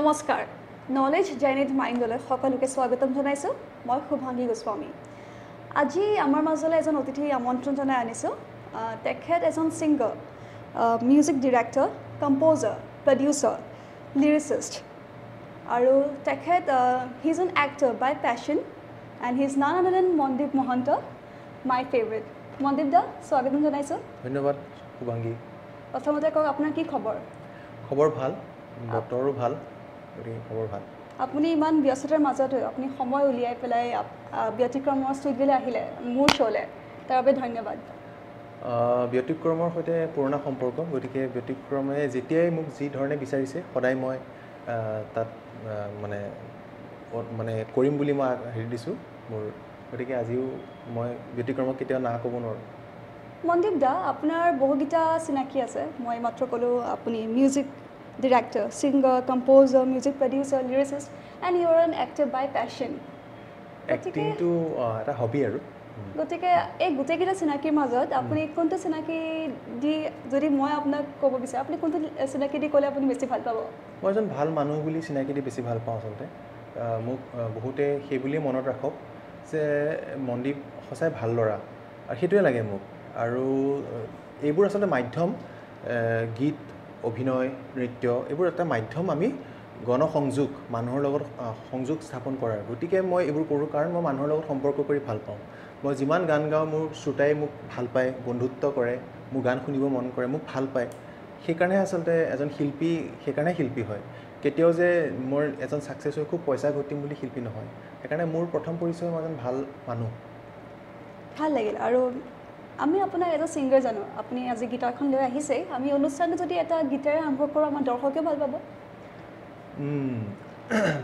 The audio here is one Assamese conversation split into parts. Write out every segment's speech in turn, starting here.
নমস্কাৰ নলেজ জাৰ্নিত মাইণ্ডলৈ সকলোকে স্বাগতম জনাইছোঁ মই শুভাংগী গোস্বামী আজি আমাৰ মাজলৈ এজন অতিথি আমন্ত্ৰণ জনাই আনিছোঁ তেখেত এজন singer music director composer producer lyricist আৰু তেখেত he is an actor by passion and he is none other than Mandeep Mahanta my favourite Mandeep দা স্বাগতম জনাইছোঁ ধন্যবাদ শুভাংগী প্ৰথমতে কওক আপোনাৰ কি খবৰ ভাল বতৰো ভাল গতিকে খবৰ ভাল আপুনি ইমান ব্যস্ততাৰ মাজতো আপুনি সময় উলিয়াই পেলাই ব্যতিক্ৰমৰ ষ্টুডিঅ'লৈ আহিলে মোৰ শ্ব'লৈ তাৰ বাবে ধন্যবাদ ব্যতিক্ৰমৰ সৈতে পুৰণা সম্পৰ্ক গতিকে ব্যতিক্ৰমে যেতিয়াই মোক যি ধৰণে বিচাৰিছে সদায় মই তাত মানে কৰিম বুলি মই হেৰি দিছোঁ মোৰ গতিকে আজিও মই ব্যতিক্ৰমক কেতিয়াও না ক'ব নোৱাৰোঁ মনদীপ দা আপোনাৰ বহুকেইটা চিনাকি আছে মই মাত্ৰ ক'লোঁ আপুনি music director singer composer music producer lyricist and you are an actor by passion এক্টিংটো এটা হবি আৰু গতিকে এই গোটেইকেইটা চিনাকিৰ মাজত আপুনি কোনটো চিনাকি দি যদি মই আপোনাক ক'ব বিচাৰোঁ আপুনি কোনটো চিনাকি দি ক'লে আপুনি বেছি ভাল পাব মই এজন ভাল মানুহ বুলি চিনাকি দি বেছি ভাল পাওঁ আচলতে মোক বহুতে সেই বুলিয়ে মনত ৰাখক যে মনদীপ সঁচাই ভাল ল'ৰা আৰু সেইটোৱে লাগে মোক আৰু এইবোৰ আচলতে মাধ্যম গীত অভিনয় নৃত্য এইবোৰ এটা মাধ্যম আমি গণসংযোগ মানুহৰ লগত সংযোগ স্থাপন কৰাৰ গতিকে মই এইবোৰ কৰোঁ কাৰণ মই মানুহৰ লগত সম্পৰ্ক কৰি ভাল পাওঁ মই যিমান গান গাওঁ মোৰ শ্ৰোতাই মোক ভাল পায় বন্ধুত্ব কৰে মোৰ গান শুনিব মন কৰে মোক ভাল পায় সেইকাৰণে আচলতে এজন শিল্পী সেইকাৰণে শিল্পী হয় কেতিয়াও যে মোৰ এজন ছাকচেছ হৈ খুব পইচা ঘটিম বুলি শিল্পী নহয় সেইকাৰণে মোৰ প্ৰথম পৰিচয় মই এজন ভাল মানুহ ভাল লাগিল আৰু আমি আপোনাক এটা ছিংগাৰ জানো আপুনি আজি গীটাৰখন লৈ আহিছেই আমি অনুষ্ঠানটো যদি এটা গীটাৰে আৰম্ভ কৰোঁ আমাৰ দৰ্শকেও ভাল পাব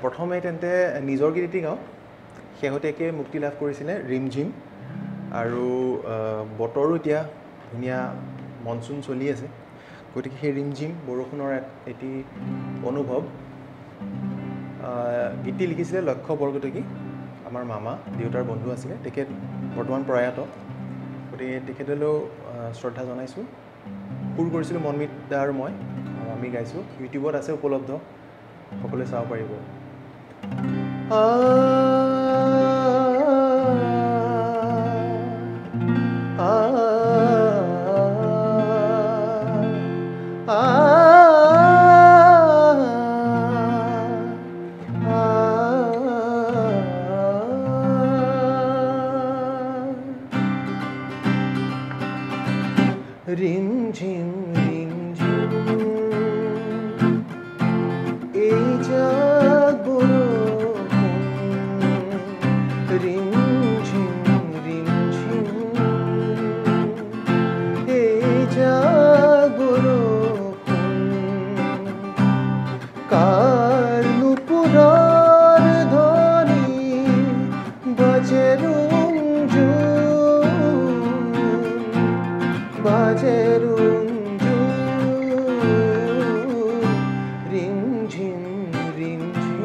প্ৰথমে তেন্তে নিজৰ গীতটি গাওঁ শেহতীয়াকৈ মুক্তি লাভ কৰিছিলে ৰিমঝিম আৰু বতৰো এতিয়া ধুনীয়া মনচুন চলি আছে গতিকে সেই ৰিমঝিম বৰষুণৰ এটি অনুভৱ গীতটি লিখিছিলে লক্ষ্য বৰকটকী আমাৰ মামা দেউতাৰ বন্ধু আছিলে তেখেত বৰ্তমান প্ৰয়াত গতিকে তেখেতলৈও শ্ৰদ্ধা জনাইছোঁ সুৰ কৰিছিলোঁ মনমিত দা আৰু মই আমি গাইছোঁ ইউটিউবত আছে উপলব্ধ সকলোৱে চাব পাৰিব রিমঝিম রিমঝিম এই জাগরণ রিমঝিম রিমঝিম এই জাগরণ কার নুপুরার ধ্বনি বাজে বাজে রিমঝিম রিমঝিম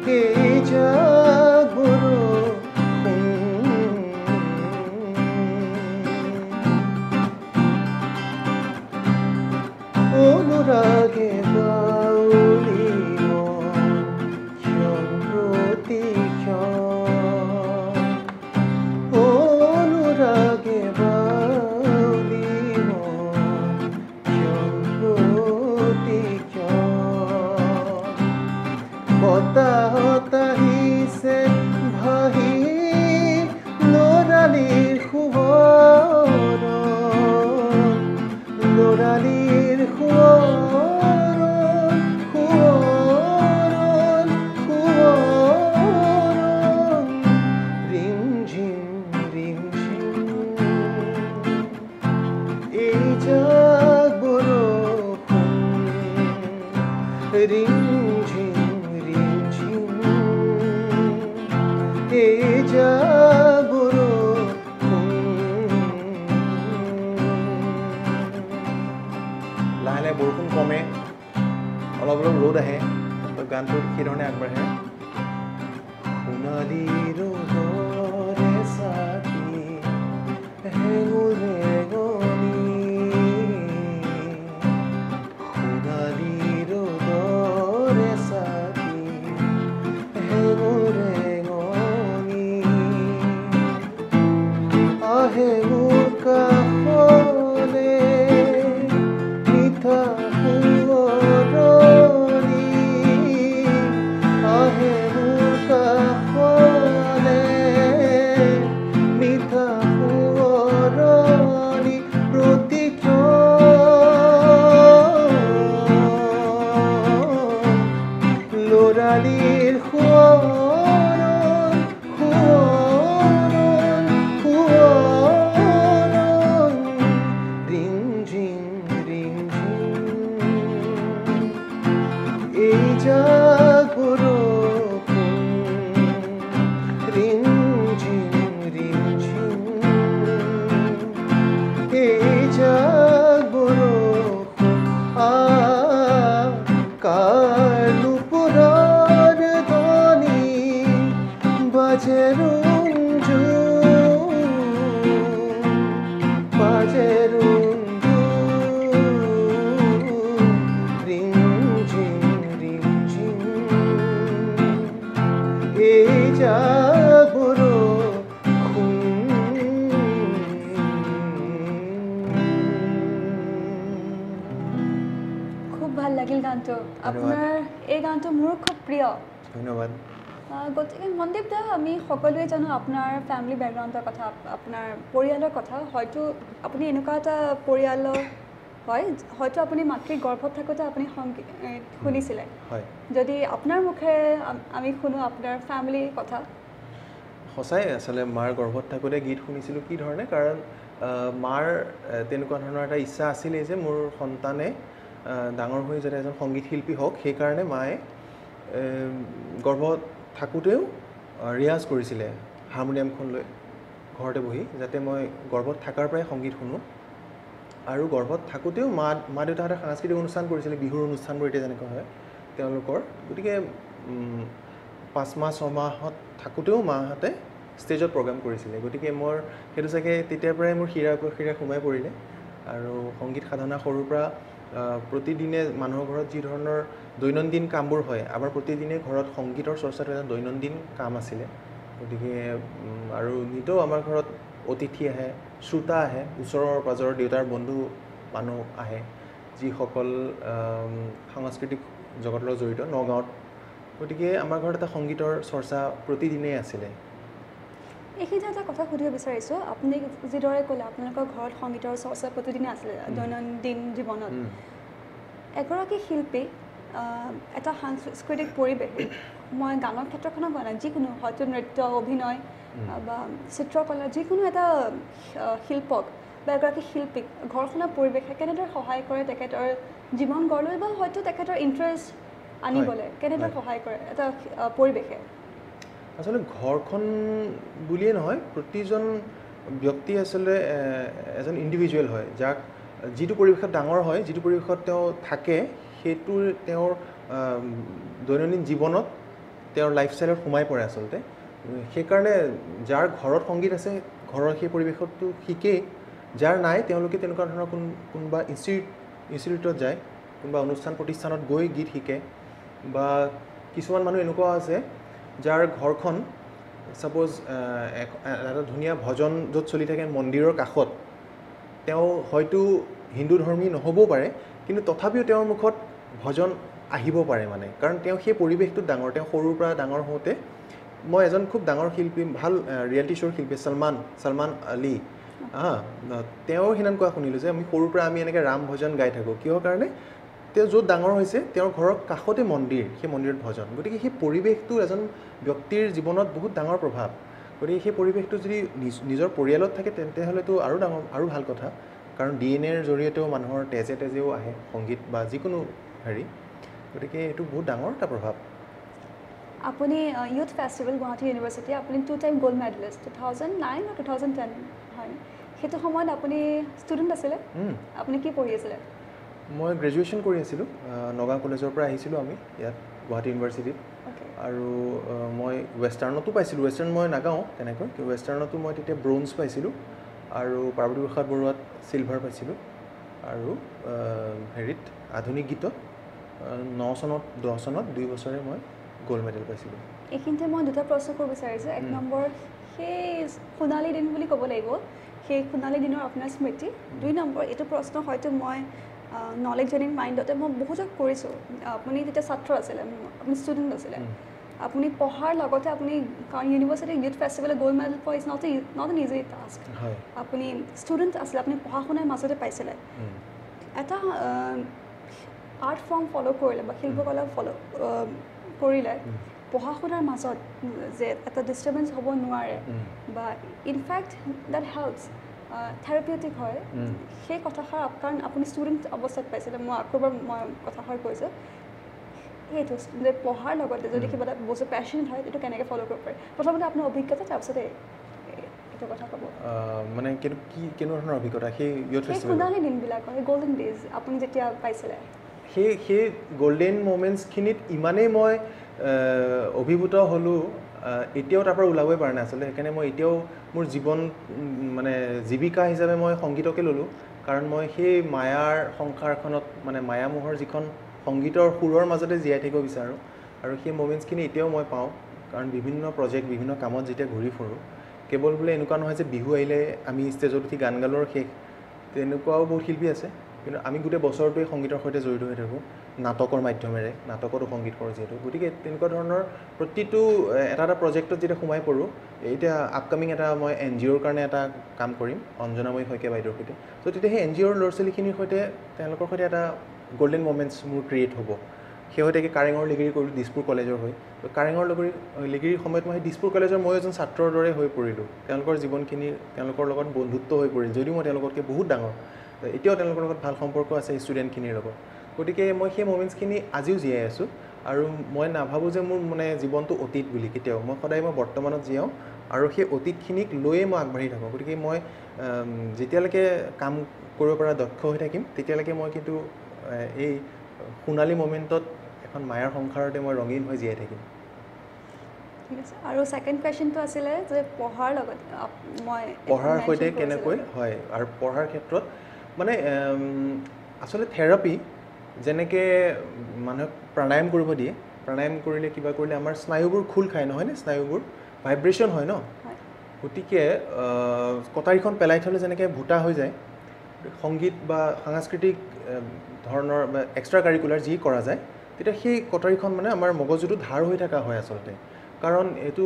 কে জাগরণ অনুরাগে বাউলি ক্ষণ প্রতিক্ষণ অনুরাগে বাউলি ক্ষণ প্রতিক্ষণ বতাহত আহিছে ভাহি লৰালিৰ সুৱৰণ লৰালিৰ সুৱৰণ সুৱৰণ সুৱৰণ ৰিমঝিম ৰিমঝিম এই জাগৰণ ৰিমঝিম ৰিমঝিম এই জাগৰণ লাহে লাহে বৰষুণ কমে অলপ অলপ ৰ'দ আহে গানটো সেইধৰণে আগবাঢ়ে সোণালী ৰ'দৰে চাকি হেঙুৰে গণি সোণালী লাগিল গানটো আপোনাৰ এই গানটো মোৰ খুব প্ৰিয় ধন্যবাদ গতিকে মনদীপ দা আমি সকলোৱে জানো আপোনাৰ ফেমিলি বেকগ্ৰাউণ্ডৰ কথা আপোনাৰ পৰিয়ালৰ কথা হয়তো আপুনি এনেকুৱা এটা পৰিয়ালৰ হয় হয়তো আপুনি মাতৃ গৰ্ভত থাকোঁতে আপুনি সংগীত শুনিছিলে হয় যদি আপোনাৰ মুখেৰে আমি শুনো আপোনাৰ ফেমিলিৰ কথা সঁচাই আচলতে মাৰ গৰ্ভত থাকোঁতে গীত শুনিছিলোঁ কি ধৰণে কাৰণ মাৰ তেনেকুৱা ধৰণৰ এটা ইচ্ছা আছিলেই যে মোৰ সন্তানে ডাঙৰ হৈ যাতে এজন সংগীত শিল্পী হওক সেইকাৰণে মায়ে গৰ্ভত থাকোঁতেও ৰিয়াজ কৰিছিলে হাৰমনিয়ামখন লৈ ঘৰতে বহি যাতে মই গৰ্ভত থকাৰ পৰাই সংগীত শুনো আৰু গৰ্ভত থাকোঁতেও মা দেউতাহঁতে সাংস্কৃতিক অনুষ্ঠান কৰিছিলে বিহুৰ অনুষ্ঠানবোৰ এতিয়া যেনেকুৱা হয় তেওঁলোকৰ গতিকে 5 মাহ 6 মাহত থাকোঁতেও মাহঁতে ষ্টেজত প্ৰগ্ৰাম কৰিছিলে গতিকে মোৰ সেইটো চাগে তেতিয়াৰ পৰাই মোৰ শিৰা সোমাই পৰিলে আৰু সংগীত সাধনা সৰুৰ পৰা প্ৰতিদিনে মানুহৰ ঘৰত যি ধৰণৰ দৈনন্দিন কামবোৰ হয় আমাৰ প্ৰতিদিনে ঘৰত সংগীতৰ চৰ্চাটো এটা দৈনন্দিন কাম আছিলে গতিকে আৰু নিতৌ আমাৰ ঘৰত অতিথি আহে শ্ৰোতা আহে ওচৰৰ পাজৰৰ দেউতাৰ বন্ধু মানুহ আহে যিসকল সাংস্কৃতিক জগতৰ লগত জড়িত নগাঁৱত গতিকে আমাৰ ঘৰত এটা সংগীতৰ চৰ্চা প্ৰতিদিনেই আছিলে এইখিনিতে এটা কথা সুধিব বিচাৰিছোঁ আপুনি যিদৰে ক'লে আপোনালোকৰ ঘৰত সংগীতৰ চৰ্চা প্ৰতিদিনে আছিলে দৈনন্দিন জীৱনত এগৰাকী শিল্পী এটা সাংস্কৃতিক পৰিৱেশ মই গানৰ ক্ষেত্ৰখনত কোৱা নাই যিকোনো হয়তো নৃত্য অভিনয় বা চিত্ৰকলা যিকোনো এটা শিল্পক বা এগৰাকী শিল্পীক ঘৰখনৰ পৰিৱেশে কেনেদৰে সহায় কৰে তেখেতৰ জীৱন গঢ়লৈ বা হয়তো তেখেতৰ ইণ্টাৰেষ্ট আনিবলৈ কেনেদৰে সহায় কৰে এটা পৰিৱেশে আচলতে ঘৰখন বুলিয়ে নহয় প্ৰতিজন ব্যক্তি আচলতে এজন ইণ্ডিভিজুৱেল হয় যাক যিটো পৰিৱেশত ডাঙৰ হয় যিটো পৰিৱেশত তেওঁ থাকে সেইটো তেওঁৰ দৈনন্দিন জীৱনত তেওঁৰ লাইফষ্টাইলত সোমাই পৰে আচলতে সেইকাৰণে যাৰ ঘৰত সংগীত আছে ঘৰৰ সেই পৰিৱেশতো শিকেই যাৰ নাই তেওঁলোকে তেনেকুৱা ধৰণৰ কোনোবা ইনষ্টিটিউটত যায় কোনোবা অনুষ্ঠান প্ৰতিষ্ঠানত গৈ গীত শিকে বা কিছুমান মানুহ এনেকুৱা আছে যাৰ ঘৰখন ছাপ'জ এটা ধুনীয়া ভজন য'ত চলি থাকে মন্দিৰৰ কাষত তেওঁ হয়তো হিন্দু ধৰ্মী নহ'বও পাৰে কিন্তু তথাপিও তেওঁৰ মুখত ভজন আহিব পাৰে মানে কাৰণ তেওঁ সেই পৰিৱেশটোত ডাঙৰ তেওঁ সৰুৰ পৰা ডাঙৰ হওঁতে মই এজন খুব ডাঙৰ শিল্পী ভাল ৰিয়েলিটি শ্ব'ৰ শিল্পী সলমান আলী তেওঁ সিদিনা কোৱা শুনিলোঁ যে সৰুৰ পৰা আমি এনেকৈ ৰাম ভজন গাই থাকোঁ কিহৰ কাৰণে তেওঁ য'ত ডাঙৰ হৈছে তেওঁৰ ঘৰৰ কাষতে মন্দিৰ সেই মন্দিৰত ভজন গতিকে সেই পৰিৱেশটো এজন ব্যক্তিৰ জীৱনত বহুত ডাঙৰ প্ৰভাৱ গতিকে সেই পৰিৱেশটো যদি নিজৰ পৰিয়ালত থাকে তেতিয়াহ'লেতো আৰু ভাল কথা কাৰণ DNA-ৰ জৰিয়তেও মানুহৰ তেজেও আহে সংগীত বা যিকোনো হেৰি গতিকে এইটো বহুত ডাঙৰ এটা প্ৰভাৱ আপুনি ইউথ ফেষ্টিভেল গুৱাহাটী ইউনিভাৰ্চিটি আপুনি 2 টাইম গ'ল্ড মেডেলিষ্ট 2009 আৰু 2010 হয় সেইটো সময়ত আপুনি ষ্টুডেণ্ট আছিলে আপুনি কি পঢ়ি আছিলে মই গ্ৰেজুৱেশ্যন কৰি আছিলোঁ নগাঁও কলেজৰ পৰা আহিছিলোঁ আমি ইয়াত গুৱাহাটী ইউনিভাৰ্চিটিত আৰু মই ৱেষ্টাৰ্ণতো পাইছিলোঁ ৱেষ্টাৰ্ণ মই নাগাওঁ তেনেকৈ ৱেষ্টাৰ্ণতো মই তেতিয়া ব্ৰঞ্জ পাইছিলোঁ আৰু পাৰ্বতী প্ৰসাদ বৰুৱাত চিলভাৰ পাইছিলোঁ আৰু হেৰিত আধুনিক গীতত 9 চনত 10 চনত 2 বছৰে মই গ'ল্ড মেডেল পাইছিলোঁ এইখিনিতে মই দুটা প্ৰশ্ন কৰিব বিচাৰিছোঁ এক নম্বৰ সেই সোণালী দিন বুলি ক'ব লাগিব সেই সোণালী দিনৰ আপোনাৰ স্মৃতি 2 নম্বৰ এইটো প্ৰশ্ন হয়তো মই নলেজ জেনিং মাইণ্ডতে মই বহুতক কৰিছোঁ আপুনি যেতিয়া ছাত্ৰ আছিলে আপুনি ষ্টুডেণ্ট আছিলে আপুনি পঢ়াৰ লগতে আপুনি কাৰণ ইউনিভাৰ্চিটি ইউথ ফেষ্টিভেলত গ'ল্ড মেডেল পোৱা is not an easy task আপুনি ষ্টুডেণ্ট আছিলে আপুনি পঢ়া শুনাৰ মাজতে পাইছিলে এটা আৰ্ট ফৰ্ম ফ'ল' কৰিলে বা শিল্পকলা ফ'ল' কৰিলে পঢ়া শুনাৰ মাজত যে এটা ডিষ্টাৰ্বেঞ্চ হ'ব নোৱাৰে বা ইনফেক্ট দেট হেল্পছ থেৰাপিউটিক হয় সেই কথাষাৰ কাৰণ আপুনি ষ্টুডেণ্ট অৱস্থাত পাইছিলে মই আকৌ মই কথাষাৰ কৈছোঁ সেইটো যে পঢ়াৰ লগতে যদি কিবা এটা বস্তু পেশ্যনেট হয় এইটো কেনেকৈ ফ'ল' কৰিব পাৰে প্ৰথমতে আপোনাৰ অভিজ্ঞতা তাৰপিছতে এইটো কথা ক'ব মানে কেনেকুৱা ধৰণৰ অভিজ্ঞতা সেই সোণালী দিনবিলাক হয় গ'ল্ডেন ডেজ আপুনি যেতিয়া পাইছিলে সেই গ'ল্ডেন মমেণ্টছখিনিত ইমানেই মই অভিভূত হ'লোঁ এতিয়াও তাৰ পৰা ওলাবই পৰা নাই আচলতে সেইকাৰণে মই এতিয়াও মোৰ জীৱন মানে জীৱিকা হিচাপে মই সংগীতকে ল'লোঁ কাৰণ মই সেই মায়াৰ সংসাৰখনত মানে মায়ামোহৰ যিখন সংগীতৰ সুৰৰ মাজতে জীয়াই থাকিব বিচাৰোঁ আৰু সেই মমেণ্টছখিনি এতিয়াও মই পাওঁ কাৰণ বিভিন্ন প্ৰজেক্ট বিভিন্ন কামত যেতিয়া ঘূৰি ফুৰোঁ কেৱল বোলে এনেকুৱা নহয় যে বিহু আহিলে আমি ষ্টেজত উঠি গান গালৰ শেষ তেনেকুৱাও বহুত শিল্পী আছে কিন্তু আমি গোটেই বছৰটোৱে সংগীতৰ সৈতে জড়িত হৈ থাকোঁ নাটকৰ মাধ্যমেৰে নাটকতো সংগীত কৰোঁ যিহেতু গতিকে তেনেকুৱা ধৰণৰ প্ৰতিটো এটা প্ৰজেক্টত যেতিয়া সোমাই পৰোঁ এতিয়া আপকামিং এটা মই NGOৰ কাৰণে এটা কাম কৰিম অঞ্জনাময়ী শইকীয়া বাইদেউৰ সৈতে ত' তেতিয়া সেই NGOৰ ল'ৰা ছোৱালীখিনিৰ সৈতে তেওঁলোকৰ সৈতে এটা গল্ডেন মমেণ্টছ মোৰ ক্ৰিয়েট হ'ব শেহতীয়াকৈ কাৰেঙৰ লিগিৰি কৰিলোঁ দিছপুৰ কলেজৰ হৈ ত' কাৰেঙৰ লিগিৰিৰ সময়ত মই দিছপুৰ কলেজৰ মই এজন ছাত্ৰৰ দৰে হৈ পৰিলোঁ তেওঁলোকৰ জীৱনখিনি তেওঁলোকৰ লগত বন্ধুত্ব হৈ পৰিল যদিও মই তেওঁলোকতকৈ বহুত ডাঙৰ এতিয়াও তেওঁলোকৰ লগত ভাল সম্পৰ্ক আছে ষ্টুডেণ্টখিনিৰ লগত গতিকে মই সেই মমেণ্টছখিনি আজিও জীয়াই আছোঁ আৰু মই নাভাবোঁ যে মোৰ মানে জীৱনটো অতীত বুলি কেতিয়াও মই সদায় মই বৰ্তমানত জীয়াওঁ আৰু সেই অতীতখিনিক লৈয়ে মই আগবাঢ়ি থাকোঁ গতিকে মই যেতিয়ালৈকে কাম কৰিব পৰা দক্ষ হৈ থাকিম তেতিয়ালৈকে মই কিন্তু এই সোণালী মমেণ্টত এখন মায়াৰ সংসাৰতে মই ৰঙীন হৈ জীয়াই থাকিম ঠিক আছে আৰু ছেকেণ্ড কুৱেশ্যনটো আছিলে যে পঢ়াৰ লগত মই পঢ়াৰ সৈতে কেনেকৈ হয় আৰু পঢ়াৰ ক্ষেত্ৰত মানে আচলতে থেৰাপি যেনেকৈ মানুহক প্ৰাণায়াম কৰিব দিয়ে প্ৰাণায়াম কৰিলে কিবা কৰিলে আমাৰ স্নায়ুবোৰ খোল খায় নহয়নে স্নায়ুবোৰ ভাইব্ৰেশ্যন হয় ন গতিকে কটাৰীখন পেলাই থ'লে যেনেকৈ ভোটা হৈ যায় সংগীত বা সাংস্কৃতিক ধৰণৰ বা এক্সট্ৰা কাৰিকুলাৰ যি কৰা যায় তেতিয়া সেই কটাৰীখন মানে আমাৰ মগজুটো ধাৰ হৈ থকা হয় আচলতে কাৰণ এইটো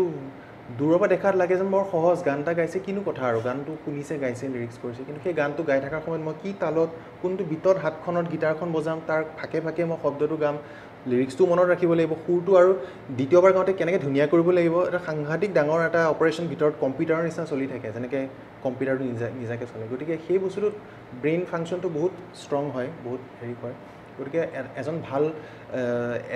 দূৰৰ পৰা দেখাত লাগে যেন বৰ সহজ গান এটা গাইছে কিনো কথা আৰু গানটো শুনিছে গাইছে লিৰিক্স কৰিছে কিন্তু সেই গানটো গাই থকাৰ সময়ত মই কি তালত কোনটো বিটত হাতখনত গিটাৰখন বজাম তাৰ ফাকে ফাকে মই শব্দটো গাম লিৰিক্সটো মনত ৰাখিব লাগিব সুৰটো আৰু দ্বিতীয়বাৰ গাওঁতে কেনেকৈ ধুনীয়া কৰিব লাগিব এটা সাংঘাতিক ডাঙৰ এটা অপাৰেশ্যন ভিতৰত কম্পিউটাৰৰ নিচিনা চলি থাকে যেনেকৈ কম্পিউটাৰটো নিজাকৈ চলে গতিকে সেই বস্তুটোত ব্ৰেইন ফাংচনটো বহুত ষ্ট্ৰং হয় বহুত হেৰি হয় গতিকে এজন ভাল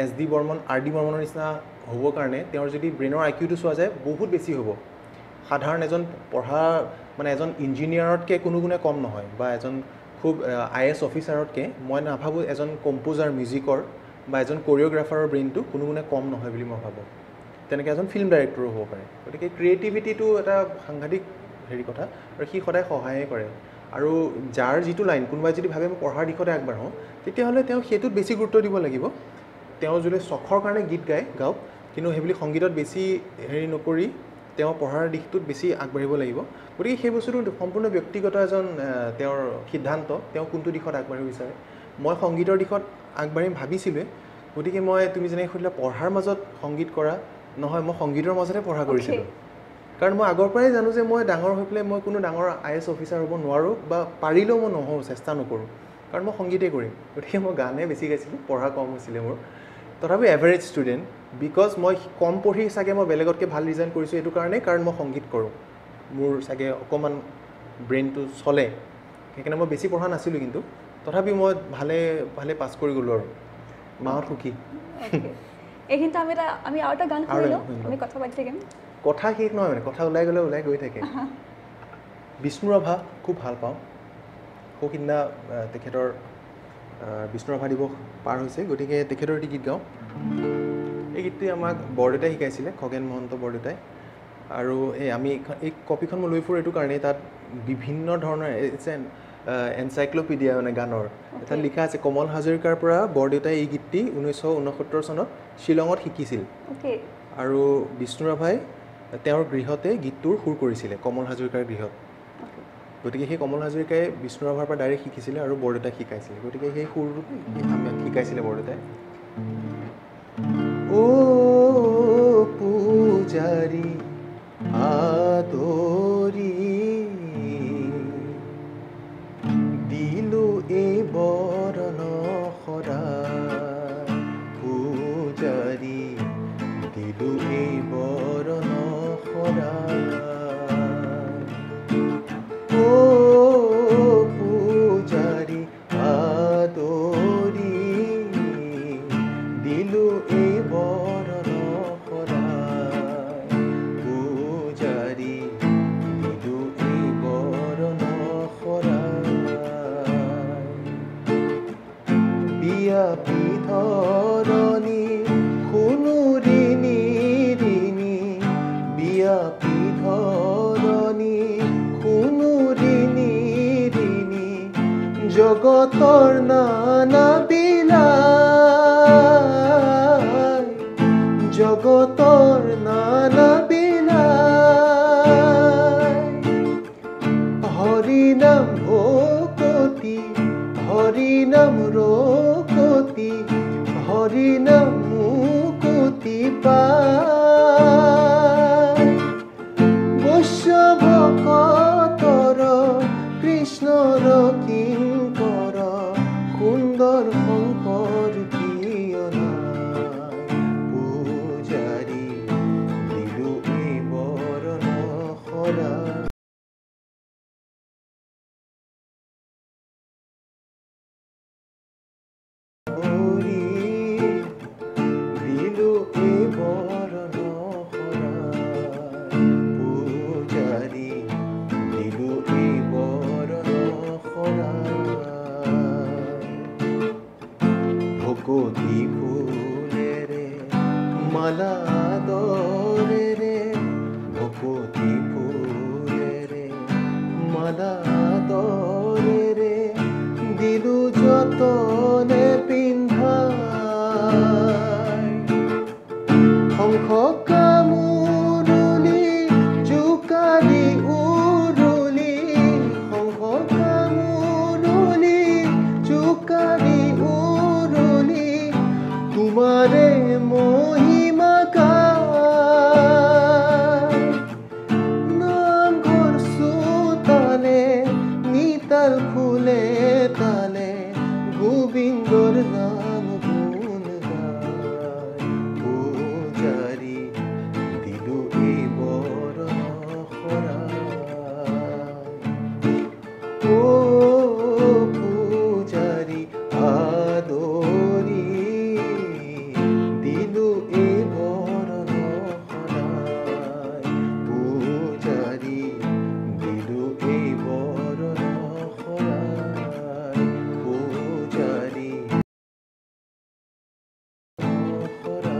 SD বৰ্মন RD বৰ্মনৰ নিচিনা হ'বৰ কাৰণে তেওঁৰ যদি ব্ৰেইনৰ IQটো চোৱা যায় বহুত বেছি হ'ব সাধাৰণ এজন পঢ়া মানে এজন ইঞ্জিনিয়াৰতকৈ কোনো গুণে কম নহয় বা এজন খুব IAS অফিচাৰতকৈ মই নাভাবোঁ এজন কম্প'জাৰ মিউজিকৰ বা এজন কৰিঅ'গ্ৰাফাৰৰ ব্ৰেইনটো কোনো গুণে কম নহয় বুলি মই ভাবোঁ তেনেকৈ এজন ফিল্ম ডাইৰেক্টৰো হ'ব পাৰে গতিকে ক্ৰিয়েটিভিটিটো এটা সাংঘাতিক হেৰি কথা আৰু সি সদায় সহায়ে কৰে আৰু যাৰ যিটো লাইন কোনোবাই যদি ভাবে মই পঢ়াৰ দিশতে আগবাঢ়োঁ তেতিয়াহ'লে তেওঁ সেইটোত বেছি গুৰুত্ব দিব লাগিব তেওঁ যদি চখৰ কাৰণে গীত গাওক কিন্তু সেইবুলি সংগীতত বেছি হেৰি নকৰি তেওঁ পঢ়াৰ দিশটোত বেছি আগবাঢ়িব লাগিব গতিকে সেই বস্তুটো সম্পূৰ্ণ ব্যক্তিগত এজন তেওঁৰ সিদ্ধান্ত তেওঁ কোনটো দিশত আগবাঢ়িব বিচাৰে মই সংগীতৰ দিশত আগবাঢ়িম ভাবিছিলোঁৱে গতিকে মই তুমি যেনেকৈ সুধিলা পঢ়াৰ মাজত সংগীত কৰা নহয় মই সংগীতৰ মাজতে পঢ়া কৰিছিলোঁ কাৰণ মই আগৰ পৰাই জানো যে মই ডাঙৰ হৈ পেলাই মই কোনো ডাঙৰ IAS অফিচাৰ হ'ব নোৱাৰোঁ বা পাৰিলেও মই নহওঁ চেষ্টা নকৰোঁ কাৰণ মই সংগীতেই কৰিম গতিকে মই গানে বেছি গাইছিলোঁ পঢ়া কম হৈছিলে মোৰ তথাপি এভাৰেজ ষ্টুডেণ্ট বিকজ মই কম পঢ়ি চাগে মই বেলেগতকৈ ভাল ৰিজাল্ট কৰিছোঁ এইটো কাৰণেই কাৰণ মই সংগীত কৰোঁ মোৰ চাগে অকণমান ব্ৰেইনটো চলে সেইকাৰণে মই বেছি পঢ়া নাছিলোঁ কিন্তু তথাপি মই ভালে পাছ কৰি গ'লোঁ আৰু মাহঁত সুখী এইখিনিতে আমি আৰু এটা গান শুনি লওঁ আমি কথা পাতি থাকিম কথা শেষ নহয় মানে কথা ওলাই গ'লে ওলাই গৈ থাকে বিষ্ণুৰাভা খুব ভাল পাওঁ সৌখিদিনা তেখেতৰ বিষ্ণুৰাভা দিৱস পাৰ হৈছে গতিকে তেখেতৰ এটি গীত গাওঁ এই গীতটোৱে আমাক বৰদেউতাই শিকাইছিলে খগেন মহন্ত বৰদেউতাই আৰু আমি এই কপিখন মই লৈ ফুৰোঁ এইটো কাৰণেই তাত বিভিন্ন ধৰণৰ এনচাইক্ল'পিডিয়া মানে গানৰ তাত লিখা আছে কমল হাজৰিকাৰ পৰা বৰদেউতাই এই গীতটি 1969 চনত শ্বিলঙত শিকিছিল আৰু বিষ্ণুৰাভাই তেওঁৰ গৃহতে গীতটোৰ সুৰ কৰিছিলে কমল হাজৰিকাৰ গৃহত গতিকে সেই কমল হাজৰিকাই বিষ্ণুৰাভাৰ পৰা ডাইৰেক্ট শিকিছিলে আৰু বৰদেউতাক শিকাইছিলে গতিকে সেই সুৰটো আমাক শিকাইছিলে বৰদেউতাই ও পূজাৰী আদৰি দিলো এই বৰণ সদায় পূজাৰী দিলো এই বৰণ সদায় ও পূজাৰী আদৰি দিলো এই বৰণ সদায় পূজাৰী দিলো এই বৰণ সদায় বিয়া পিধৰণী সোণুৰিণী ৰিণী বিয়া পিধৰণী সোণুৰিণী ৰিণী জগতৰ নানা বিলাই জগতৰ নানা বিলাই হৰি নাম ভকতি হৰি দিন কৰ সুন্দৰ শংকৰ কিয় নাই পূজাৰী দিলো এই বৰণ সৰা দিলো এই বৰণ সৰা পূজাৰী দিলো এই বৰণ সৰা ভকতি ফুলেৰে মালা দৰেৰে ভকতি ফুলেৰে মালা দৰেৰে দিলো যতনে পিন্ধাই শংখ কামুৰুলি জোকাৰি উৰুলি শংখ কামুৰুলি জোকাৰি উৰুলি তোমাৰে মহিমা গাই নামঘৰ চোতালে নিতাল ফুলে তালে গোবিন্দৰ নাম গুণ গায় পূজাৰী দিলো এই বৰণ সৰা ও পূজাৰী আদৰি দিলো এই বৰণ সৰা পূজাৰী দিলো এই বৰণ সৰা পূজাৰী সৰা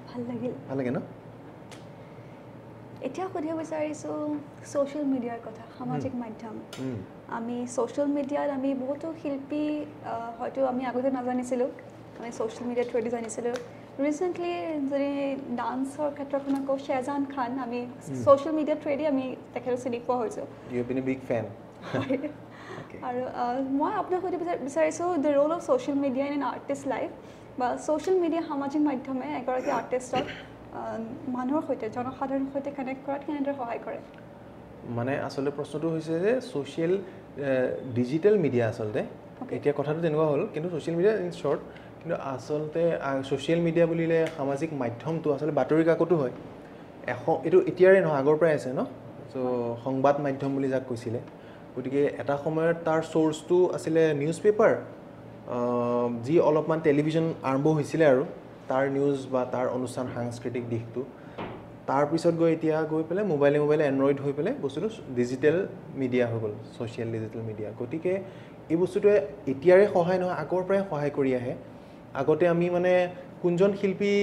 ভাল লাগিল ভাল লাগে ন এতিয়া সুধিব বিচাৰিছোঁ ছ'চিয়েল মিডিয়াৰ কথা সামাজিক মাধ্যম আমি ছ'চিয়েল মিডিয়াত আমি বহুতো শিল্পী হয়তো আমি আগতে নাজানিছিলোঁ আমি ছ'চিয়েল মিডিয়াৰ থ্ৰুৱেদি জানিছিলোঁ ৰিচেণ্টলি যদি ডান্সৰ ক্ষেত্ৰখনত কওঁ শ্বেজান খান আমি ছ'চিয়েল মিডিয়াৰ থ্ৰুৱেদি আমি তেখেতক চিনি পোৱা হৈছোঁ you have been a big fan আৰু মই আপোনাক সুধিব বিচাৰিছোঁ the role of social media in an artist life বা ছ'চিয়েল মিডিয়া সামাজিক মাধ্যমে এগৰাকী আৰ্টিষ্টক মানুহৰ সৈতে জনসাধাৰণৰ সৈতে কানেক্ট কৰাত কেনেদৰে সহায় কৰে মানে আচলতে প্ৰশ্নটো হৈছে যে ছ'চিয়েল ডিজিটেল মিডিয়া আচলতে এতিয়া কথাটো তেনেকুৱা হ'ল কিন্তু ছ'চিয়েল মিডিয়া ইন শ্বৰ্ট কিন্তু আচলতে ছ'চিয়েল মিডিয়া বুলিলে সামাজিক মাধ্যমটো আচলতে বাতৰি কাকতো হয় এইটো এতিয়াৰে নহয় আগৰ পৰাই আছে ন চ' সংবাদ মাধ্যম বুলি যাক কৈছিলে গতিকে এটা সময়ত তাৰ চ'ৰ্চটো আছিলে নিউজ পেপাৰ যি অলপমান টেলিভিশ্যন আৰম্ভ হৈছিলে আৰু তাৰ নিউজ বা তাৰ অনুষ্ঠান সাংস্কৃতিক দিশটো তাৰপিছত এতিয়া গৈ পেলাই মোবাইলে এণ্ড্ৰইড হৈ পেলাই বস্তুটো ডিজিটেল মিডিয়া হৈ গ'ল ছ'চিয়েল ডিজিটেল মিডিয়া গতিকে এই বস্তুটোৱে এতিয়াৰে সহায় নহয় আগৰ পৰাই সহায় কৰি আহে আগতে আমি মানে কোনজন শিল্পী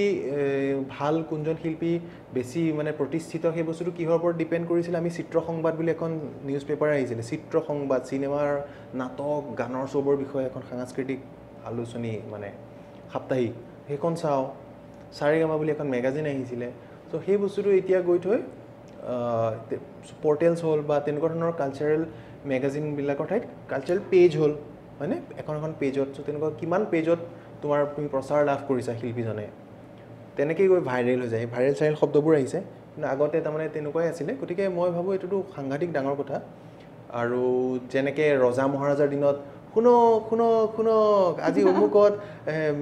ভাল কোনজন শিল্পী বেছি মানে প্ৰতিষ্ঠিত সেই বস্তুটো কিহৰ ওপৰত ডিপেণ্ড কৰিছিলে আমি চিত্ৰ সংবাদ বুলি এখন নিউজ পেপাৰ আহিছিলে চিত্ৰ সংবাদ চিনেমাৰ নাটক গানৰ চবৰ বিষয়ে এখন সাংস্কৃতিক আলোচনী মানে সাপ্তাহিক সেইখন চাওঁ সাৰেগামা বুলি এখন মেগাজিন আহিছিলে চ' সেই বস্তুটো এতিয়া গৈ থৈ পৰ্টেলছ হ'ল বা তেনেকুৱা ধৰণৰ কালচাৰেল মেগাজিনবিলাকৰ ঠাইত কালচাৰেল পেজ হ'ল হয়নে এখন পেজত চ' তেনেকুৱা কিমান পেজত তুমি প্ৰচাৰ লাভ কৰিছা শিল্পীজনে তেনেকেই গৈ ভাইৰেল হৈ যায় ভাইৰেল চাইৰেল শব্দবোৰ আহিছে কিন্তু আগতে তাৰমানে তেনেকুৱাই আছিলে গতিকে মই ভাবোঁ এইটোতো সাংঘাতিক ডাঙৰ কথা আৰু যেনেকৈ ৰজা মহাৰাজাৰ দিনত শুনক আজি অমুকত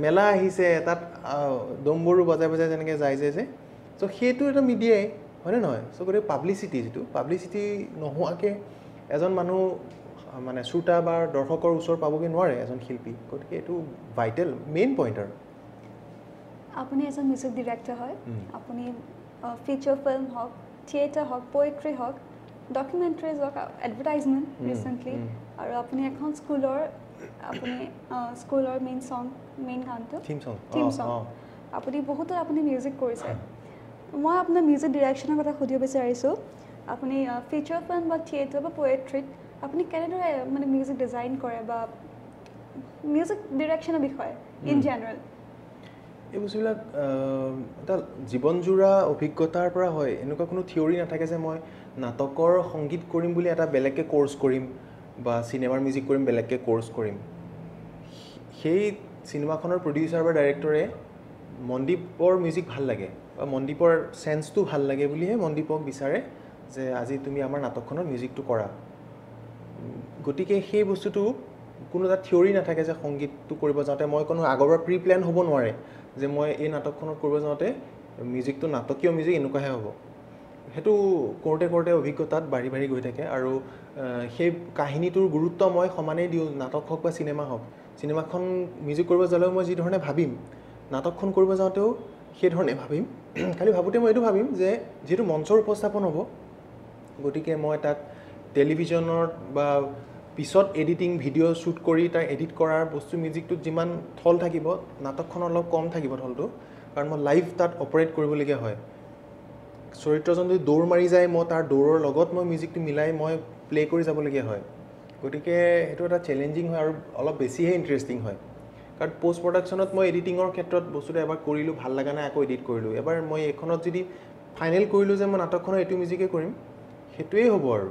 মেলা আহিছে তাত দমবোৰো বজাই যেনেকৈ যায় যে চ' সেইটো এটা মিডিয়াই হয়নে নহয় চ' গতিকে পাব্লিচিটি যিটো পাব্লিচিটি নোহোৱাকৈ এজন মানুহ মানে শ্ৰোতা বা দৰ্শকৰ ওচৰ পাবগৈ নোৱাৰে এজন শিল্পী গতিকে এইটো ভাইটেল মেইন পইণ্ট আৰু আপুনি এজন মিউজিক ডিৰেক্টৰ হয় আপুনি ফিচাৰ ফিল্ম হওক থিয়েটাৰ হওক পয়েট্ৰি হওক ডকুমেণ্টাৰিজ হওক এডভাৰটাইজমেণ্ট ৰিচেণ্টলি আৰু আপুনি এখন স্কুলৰ মেইন গানটো থিম ছং আপুনি বহুতো আপুনি মিউজিক কৰিছে মই আপোনাৰ মিউজিক ডিৰেকশ্যনৰ কথা সুধিব বিচাৰিছোঁ আপুনি ফিচাৰ ফিল্ম বা থিয়েটাৰ বা পয়েট্ৰিত আপুনি কেনেদৰে মানে মিউজিক ডিজাইন কৰে বা মিউজিক ডিৰেকশ্যনৰ বিষয়ে ইন জেনেৰেল এই বস্তুবিলাক এটা জীৱনজোৰা অভিজ্ঞতাৰ পৰা হয় এনেকুৱা কোনো থিয়ৰী নাথাকে যে মই নাটকৰ সংগীত কৰিম বুলি এটা বেলেগকৈ কোৰ্চ কৰিম বা চিনেমাৰ মিউজিক কৰিম বেলেগকৈ কোৰ্চ কৰিম সেই চিনেমাখনৰ প্ৰডিউচাৰ বা ডাইৰেক্টৰে মনদীপৰ মিউজিক ভাল লাগে বা মনদীপৰ চেন্সটো ভাল লাগে বুলিহে মনদীপক বিচাৰে যে আজি তুমি আমাৰ নাটকখনত মিউজিকটো কৰা গতিকে সেই বস্তুটো কোনো এটা থিয়ৰি নাথাকে যে সংগীতটো কৰিব যাওঁতে মই কোনো আগৰ পৰা প্ৰি প্লেন হ'ব নোৱাৰে যে মই এই নাটকখনত কৰিব যাওঁতে মিউজিকটো নাটকীয় মিউজিক এনেকুৱাহে হ'ব সেইটো কৰোঁতে কৰোঁতে অভিজ্ঞতাত বাঢ়ি বাঢ়ি গৈ থাকে আৰু সেই কাহিনীটোৰ গুৰুত্ব মই সমানেই দিওঁ নাটক হওক বা চিনেমা হওক চিনেমাখন মিউজিক কৰিব যালেও মই যিধৰণে ভাবিম নাটকখন কৰিব যাওঁতেও সেইধৰণে ভাবিম খালি ভাবোঁতে মই এইটো ভাবিম যে যিহেতু মঞ্চৰ উপস্থাপন হ'ব গতিকে মই তাত টেলিভিশ্যনত বা পিছত এডিটিং ভিডিঅ' শ্বুট কৰি তাৰ এডিট কৰাৰ বস্তু মিউজিকটোত যিমান থল থাকিব নাটকখন অলপ কম থাকিব থলটো কাৰণ মই লাইভ তাত অপাৰেট কৰিবলগীয়া হয় চৰিত্ৰজন যদি দৌৰ মাৰি যায় মই তাৰ দৌৰৰ লগত মই মিউজিকটো মিলাই মই প্লে কৰি যাবলগীয়া হয় গতিকে সেইটো এটা চেলেঞ্জিং হয় আৰু অলপ বেছিহে ইণ্টাৰেষ্টিং হয় কাৰণ পষ্ট প্ৰডাকশ্যনত মই এডিটিঙৰ ক্ষেত্ৰত বস্তুটো এবাৰ কৰিলোঁ ভাল লগা নাই আকৌ এডিট কৰিলোঁ এবাৰ মই এইখনত যদি ফাইনেল কৰিলোঁ যে মই নাটকখনৰ এইটো মিউজিকে কৰিম সেইটোৱেই হ'ব আৰু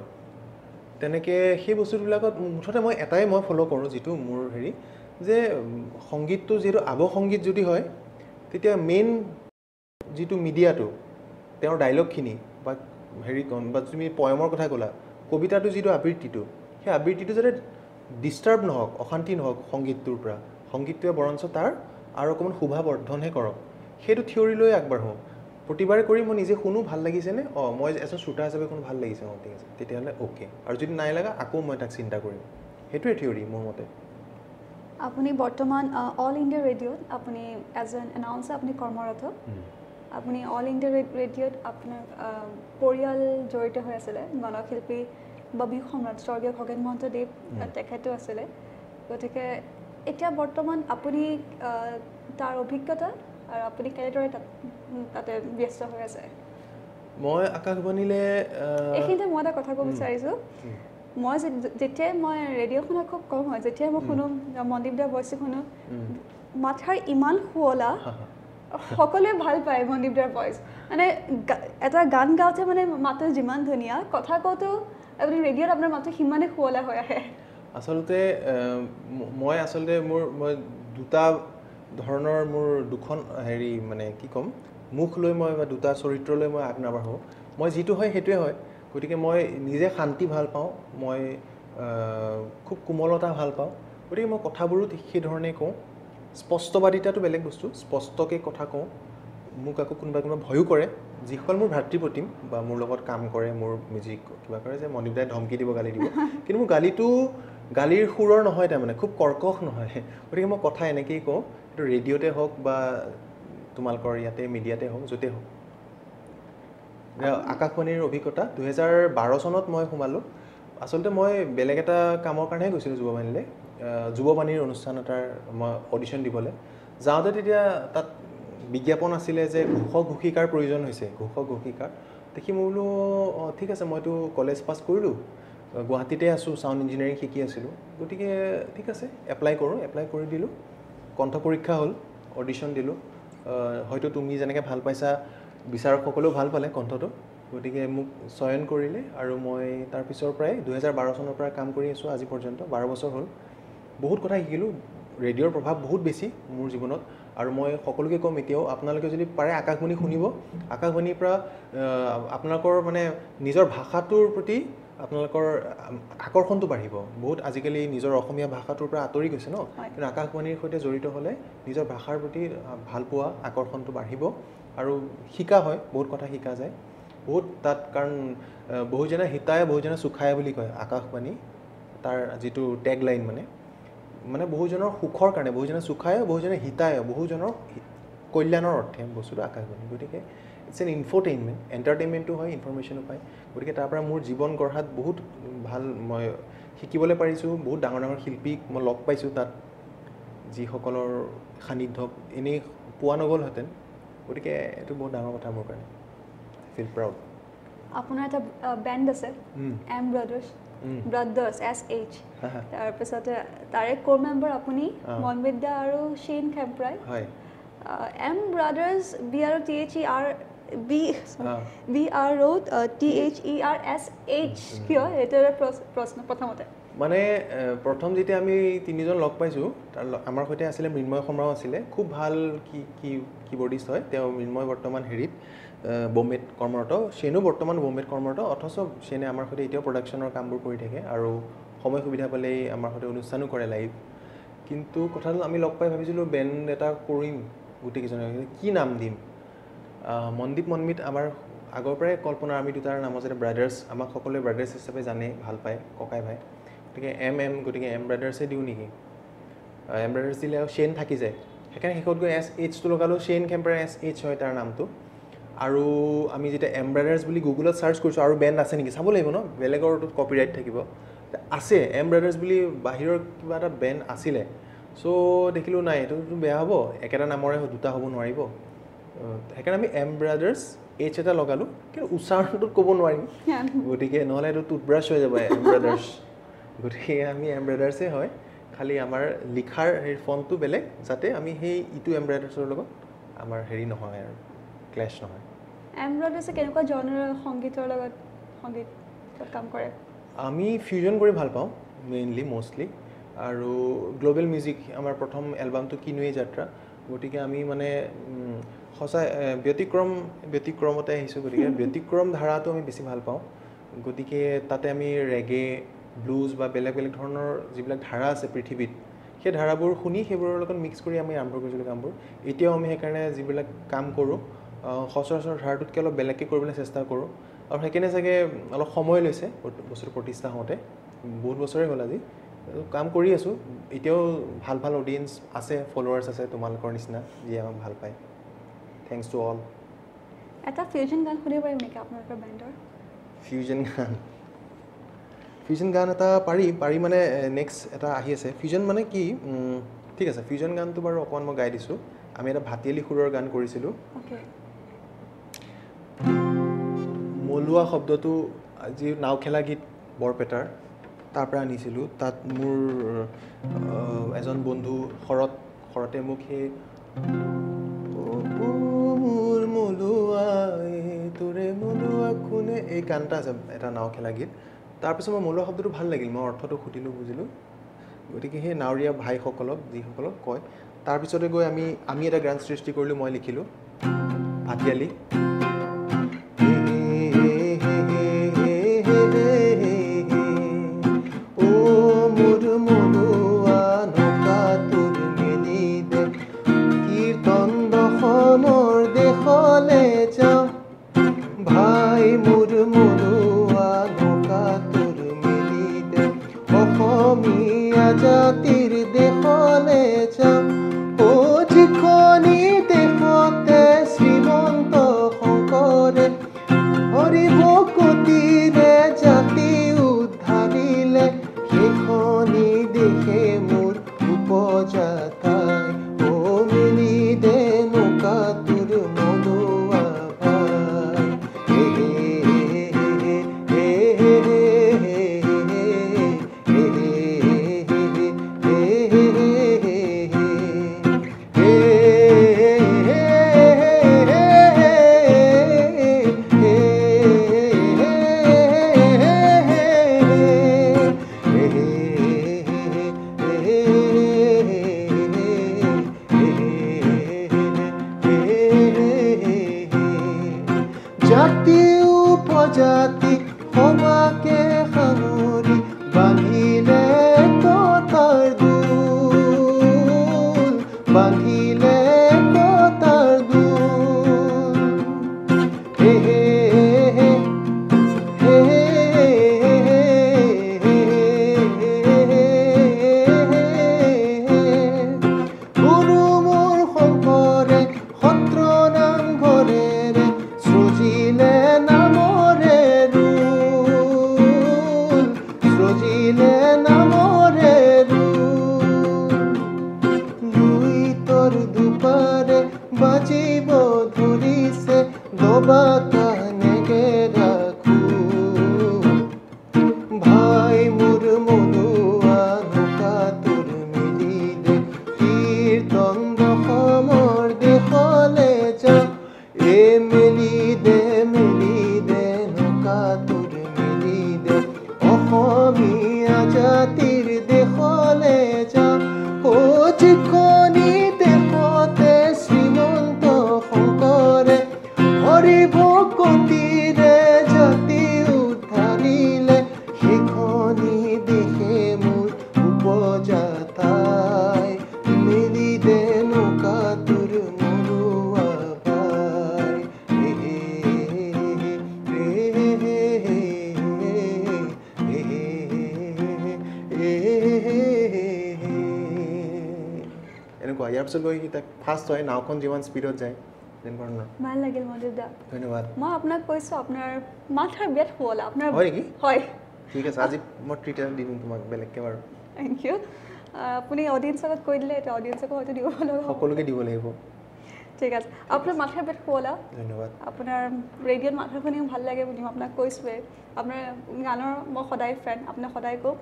তেনেকৈ সেই বস্তুবিলাকত মুঠতে মই এটাই মই ফ'ল' কৰোঁ যিটো মোৰ হেৰি যে সংগীতটো যিহেতু আৱসংগীত যদি হয় তেতিয়া মেইন যিটো মিডিয়াটো তেওঁৰ ডাইলগখিনি বা হেৰি কণ বা তুমি পয়মৰ কথা ক'লা কবিতাটো যিটো আবৃত্তিটো সেই আবৃত্তিটো যাতে ডিষ্টাৰ্ব নহওক অশান্তি নহওক সংগীতটোৰ পৰা সংগীতটোৱে বৰঞ্চ তাৰ আৰু অকণমান শোভাবৰ্ধনহে কৰক সেইটো থিয়ৰি লৈ আগবাঢ়োঁ প্ৰতিবাৰে কৰি মই নিজে শুনো ভাল লাগিছেনে মই এজন শ্ৰোতা হিচাপে শুনো ভাল লাগিছে ঠিক আছে তেতিয়াহ'লে অ'কে আৰু যদি নাই লগা আকৌ মই তাক চিন্তা কৰিম সেইটোৱে থিয়ৰি মোৰ মতে আপুনি বৰ্তমান অল ইণ্ডিয়া ৰেডিঅ'ত আপুনি এজ এন এনাউন্সাৰ আপুনি কৰ্মৰত আপুনি অল ইণ্ডিয়া ৰেডিঅ'ত আপোনাৰ পৰিয়াল জড়িত হৈ আছিলে গণশিল্পী ববি সম্ৰাট স্বৰ্গীয় খগেন মহন্তদেৱ তেখেতো আছিলে গতিকে এতিয়া বৰ্তমান আপুনি তাৰ অভিজ্ঞতা আৰু আপুনি কেনেদৰে তাতে ব্যস্ত হৈ আছে মই আকাশবাণীলৈ এইখিনিতে মই এটা কথা ক'ব বিচাৰিছোঁ মই যেতিয়াই মই ৰেডিঅ' শুনা খুব কম হয় যেতিয়াই মই শুনো মনদীপ দাৰ ভইচটো শুনো মাথাৰ ইমান শুৱলা সকলোৱে ভাল পায় মনদীপ দাৰ ভইচ মানে এটা গান গাওঁতে মানে মাতটো যিমান ধুনীয়া কথা কওঁতেও আপুনি ৰেডিঅ'ত আপোনাৰ মাতটো সিমানেই শুৱলা হৈ আহে আচলতে মই দুটা ধৰণৰ মোৰ দুখন হেৰি মানে কি ক'ম মুখ লৈ মই বা দুটা চৰিত্ৰলৈ মই আগ নাবাঢ়োঁ মই যিটো হয় সেইটোৱে হয় গতিকে মই নিজে শান্তি ভাল পাওঁ মই খুব কোমলতা ভাল পাওঁ গতিকে মই কথাবোৰো সেইধৰণেই কওঁ স্পষ্টবাদিতাটো বেলেগ বস্তু স্পষ্টকৈ কথা কওঁ মোক আকৌ কোনোবা ভয়ো কৰে যিসকল মোৰ ভাতৃপ্ৰতিম বা মোৰ লগত কাম কৰে মোৰ মিউজিক কিবা কৰে যে মনদীপ দাই ধমকি দিব গালি দিব কিন্তু মোৰ গালিৰ সুৰৰ নহয় তাৰমানে খুব কৰ্কশ নহয় গতিকে মই কথা এনেকৈয়ে কওঁ এইটো ৰেডিঅ'তে হওক বা তোমালোকৰ ইয়াতে মিডিয়াতে হওক য'তে হওক আকাশবাণীৰ অভিজ্ঞতা 2012 চনত মই সোমালোঁ আচলতে মই বেলেগ এটা কামৰ কাৰণেহে গৈছিলোঁ যুৱবাণীলৈ যুৱবাণীৰ অনুষ্ঠান এটাৰ মই অডিশ্যন দিবলৈ যাওঁতে তেতিয়া তাত বিজ্ঞাপন আছিলে যে ঘোষক ঘোষিকাৰ প্ৰয়োজন হৈছে ঘোষক ঘোষিকা দেখি মই বোলো ঠিক আছে মইতো কলেজ পাছ কৰিলোঁ গুৱাহাটীতে আছোঁ ছাউণ্ড ইঞ্জিনিয়াৰিং শিকি আছিলোঁ গতিকে ঠিক আছে এপ্লাই কৰি দিলোঁ কণ্ঠ পৰীক্ষা হ'ল অডিশ্যন দিলোঁ হয়তো তুমি যেনেকৈ ভাল পাইছা বিচাৰকসকলেও ভাল পালে কণ্ঠটো গতিকে মোক চয়ন কৰিলে আৰু মই তাৰপিছৰ পৰাই 2012 চনৰ পৰা কাম কৰি আছোঁ আজি পৰ্যন্ত 12 বছৰ হ'ল বহুত কথা শিকিলোঁ ৰেডিঅ'ৰ প্ৰভাৱ বহুত বেছি মোৰ জীৱনত আৰু মই সকলোকে ক'ম এতিয়াও আপোনালোকে যদি পাৰে আকাশবাণী শুনিব আকাশবাণীৰ পৰা আপোনালোকৰ মানে নিজৰ ভাষাটোৰ প্ৰতি আপোনালোকৰ আকৰ্ষণটো বাঢ়িব বহুত আজিকালি নিজৰ অসমীয়া ভাষাটোৰ পৰা আঁতৰি গৈছে ন কিন্তু আকাশবাণীৰ সৈতে জড়িত হ'লে নিজৰ ভাষাৰ প্ৰতি ভালপোৱা আকৰ্ষণটো বাঢ়িব আৰু শিকা হয় বহুত কথা শিকা যায় বহুত তাত কাৰণ বহুজনে হিতায় বহুজনে সুখায় বুলি কয় আকাশবাণী তাৰ যিটো টেগ লাইন মানে বহুজনৰ সুখৰ কাৰণে বহুজনে সুখায় বহুজনে হিতায় বহুজনৰ কল্যাণৰ অৰ্থে বস্তুটো আকাশবাণী গতিকে ইটছ এন ইনফৰটেইনমেণ্ট এণ্টাৰটেইনমেণ্টো হয় ইনফৰমেশ্যনো পায় গতিকে তাৰ পৰা মোৰ জীৱন গঢ়াত বহুত ভাল মই শিকিবলৈ পাৰিছোঁ বহুত ডাঙৰ ডাঙৰ শিল্পীক মই লগ পাইছোঁ তাত যিসকলৰ সান্নিধ্য এনেই পোৱা নগ'লহেঁতেন গতিকে এইটো বহুত ডাঙৰ কথা মোৰ কাৰণে ফিল প্ৰাউড আপোনাৰ এটা বেণ্ড আছে এম ব্ৰাদাৰ্ছ SH তাৰপিছতে তাৰে ক'ৰ মেম্বাৰ আপুনি মনবিদ দা আৰু শ্বেইন খেম্প্ৰাই হয় এম ব্ৰাদাৰ্ছ BROTHERSH কিয় এইটো প্ৰশ্ন প্ৰথমতে মানে প্ৰথম যেতিয়া আমি তিনিজন লগ পাইছোঁ আমাৰ সৈতে আছিলে মৃন্ময় সম্ৰাও আছিলে খুব ভাল কিবৰ্ডিষ্ট হয় তেওঁ মৃন্ময় বৰ্তমান হেৰিত বম্বেত কৰ্মৰত সেনো বৰ্তমান বম্বেত কৰ্মৰত অথচ সেনে আমাৰ সৈতে এতিয়াও প্ৰডাকশ্যনৰ কামবোৰ কৰি থাকে আৰু সময় সুবিধা পালেই আমাৰ সৈতে অনুষ্ঠানো কৰে লাইভ কিন্তু কথাটো আমি লগ পাই ভাবিছিলোঁ বেণ্ড এটা কৰিম গোটেইকেইজনে কি নাম দিম মনদীপ মনমিত আমাৰ আগৰ পৰাই কল্পনা আমি দুটাৰ নাম আছে ব্ৰাদাৰ্ছ আমাক সকলোৱে ব্ৰাদাৰ্ছ হিচাপে জানে ভাল পায় ককাই ভাই গতিকে গতিকে এম ব্ৰাদাৰ্ছে দিওঁ নেকি এম ব্ৰাদাৰ্ছ দিলে আৰু শ্বেন থাকি যায় সেইকাৰণে শেষত গৈ SHটো লগালোঁ শ্বেন খেম্পাৰ SH হয় তাৰ নামটো আৰু আমি যেতিয়া এম ব্ৰাদাৰ্ছ বুলি গুগলত চাৰ্চ কৰিছোঁ আৰু বেণ্ড আছে নেকি চাব লাগিব ন বেলেগৰটো কপিৰাইট থাকিব আছে এম ব্ৰাদাৰ্ছ বুলি বাহিৰৰ কিবা এটা বেণ্ড আছিলে চ' দেখিলোঁ নাই এইটোতো বেয়া হ'ব একেটা নামৰে দুটা হ'ব নোৱাৰিব সেইকাৰণে আমি এম ব্ৰাদাৰ্ছ H এটা লগালোঁ কিন্তু উচ্চাৰণটোত ক'ব নোৱাৰিম গতিকে নহ'লে এইটো টুথব্ৰাছ হৈ যাব এম ব্ৰাদাৰ্ছ গতিকে আমি এম ব্ৰাদাৰ্ছে হয় খালি আমাৰ লিখাৰ হেৰি ফণ্টটো বেলেগ যাতে আমি সেই ইটো এম ব্ৰাদাৰ্ছৰ লগত আমাৰ হেৰি নহয় আৰু ক্লেছ নহয় এম ব্ৰাদাৰ্ছে কেনেকুৱা জনাৰৰ সংগীতৰ লগত কাম কৰে আমি ফিউজন কৰি ভাল পাওঁ মেইনলি মষ্টলি আৰু গ্ল'বেল মিউজিক আমাৰ প্ৰথম এলবামটো কিনুৱেই যাত্ৰা গতিকে আমি মানে সঁচাই ব্যতিক্ৰমতে আহিছোঁ গতিকে ব্যতিক্ৰম ধাৰাটো আমি বেছি ভাল পাওঁ গতিকে তাতে আমি ৰেগে ব্লুজ বা বেলেগ বেলেগ ধৰণৰ যিবিলাক ধাৰা আছে পৃথিৱীত সেই ধাৰাবোৰ শুনি সেইবোৰৰ লগত মিক্স কৰি আমি আৰম্ভ কৰিছিলোঁ কামবোৰ এতিয়াও আমি সেইকাৰণে যিবিলাক কাম কৰোঁ সচৰাচৰ ধাৰাটোতকৈ অলপ বেলেগকৈ কৰিবলৈ চেষ্টা কৰোঁ আৰু সেইকাৰণে চাগে অলপ সময় লৈছে বস্তুটো প্ৰতিষ্ঠা হওঁতে বহুত বছৰেই হ'ল আজি কাম কৰি আছোঁ এতিয়াও ভাল ভাল অডিয়েঞ্চ আছে ফলোৱাৰ্ছ আছে তোমালোকৰ নিচিনা যিয়ে আমাক ভাল পায় থেংকছ টু অল এটা ফিউজন গান শুনিব পাৰিম নেকি আপোনালোকৰ বেণ্ডৰ ফিউজন গান এটা পাৰি মানে নেক্সট এটা আহি আছে ফিউজন মানে কি ঠিক আছে ফিউজন গানটো বাৰু অকণমান মই গাই দিছোঁ আমি এটা ভাটিয়ালি সুৰৰ গান কৰিছিলোঁ মলুৱা শব্দটো যি নাও খেলা গীত বৰপেটাৰ তাৰ পৰা আনিছিলোঁ তাত মোৰ এজন বন্ধু শৰতে মোক সেই মোৰ মলুৱা তোৰে মলুৱা কোনে এই গানটা আছে এটা নাও খেলা গীত তাৰপিছত মই মলুৱা শব্দটো ভাল লাগিল মই অৰ্থটো সুধিলোঁ বুজিলোঁ গতিকে সেই নাৱৰীয়া ভাইসকলক যিসকলক কয় তাৰপিছতে গৈ আমি এটা গান সৃষ্টি কৰিলোঁ মই লিখিলোঁ ভাটিয়ালি জাতিৰ দেশলে যাম ও যিখনি দেশতে শ্ৰীমন্ত শংকৰে হৰি ভকতিৰে জাতি উদ্ধাৰিলে সেইখনি দেশে মোৰ উপজাতাই ও মিলি দে নৌকা তোৰ মলুৱা জাতি উপজাতি সবাকে সাঙুৰি বান্ধিলে কটাৰ দোল বান্ধিলে কটাৰ দোল হে হে হে গুৰু মোৰ শংকৰে সত্ৰ নামঘৰেৰে সৃজিলে নামৰে ৰোল সৃজিলে নামৰে ৰোল দুই তৰ দুপাৰে বাজিব ধৰিছে দবা কানেগেৰা খোল ভাই মোৰ মলুৱা নৌকা তোৰ মিলি দে কীৰ্তন দশমৰ দেশলে যা এ মিলি দে নৌকা তোৰ মিলি দে অসমীয়া এখনি দেশে মোৰ উপজা ঠাই মেলিলে নৌকা তোৰ মৰুৱা পাই এনেকুৱা ইয়াৰ পিছত গৈ তাক ফাষ্ট হয় নাওখন যিমান স্পীডত যায় তেনেকুৱা ধৰণৰ ভাল লাগিল মনদীপ দা ধন্যবাদ মই আপোনাক কৈছোঁ আপোনাৰ মাথাৰ বেট শুৱলা আপোনাৰ হয় নেকি হয় ঠিক আছে আজি মই ট্ৰিট এটা দিম তোমাক বেলেগকৈ বাৰু থেংক ইউ আপুনি অডিয়েঞ্চৰ আগত কৈ দিলে এতিয়া অডিয়েঞ্চকো হয়তো দিব লগা হ'ব। সকলোকে দিব লাগিব ঠিক আছে আপোনাৰ মাথাৰ বেট শুৱলা ধন্যবাদ আপোনাৰ ৰেডিঅ'ত মাথা শুনিও ভাল লাগে বুলি মই আপোনাক কৈছোঁৱেই আপোনাৰ গানৰ মই সদায় ফেন আপোনাক সদায় কওঁ